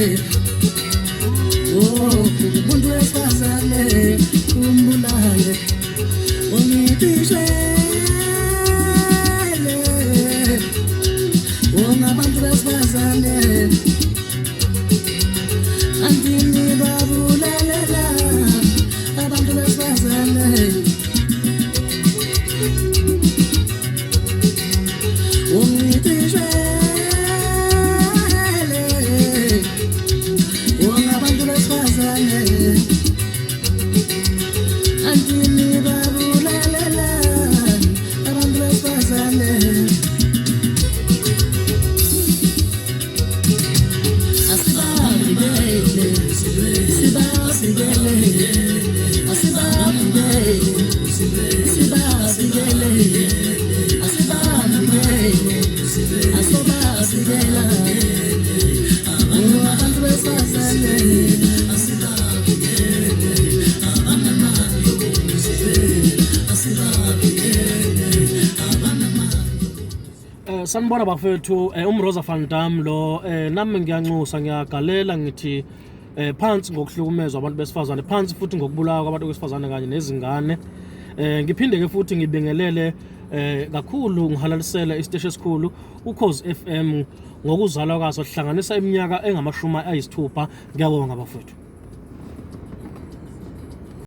Oh, umuntu wesifazane umbulale ungitishele ongabantu besifazane andini babulalela abantu besifazane Sanibona bafethu umroza van Dam lo nami ngiyanxusa ngiyagalela ngithi phansi ngokuhlukumezwa abantu besifazane phansi futhi ngokubulawa kwabantu besifazane kanye nezingane ngiphinde ke futhi ngibingelele kakhulu ngihalalisela isiteshi esikhulu uKhozi FM ngokuzalwa kwaso sihlanganisa iminyaka engamashumi ayisithupha ngiyabonga bafethu.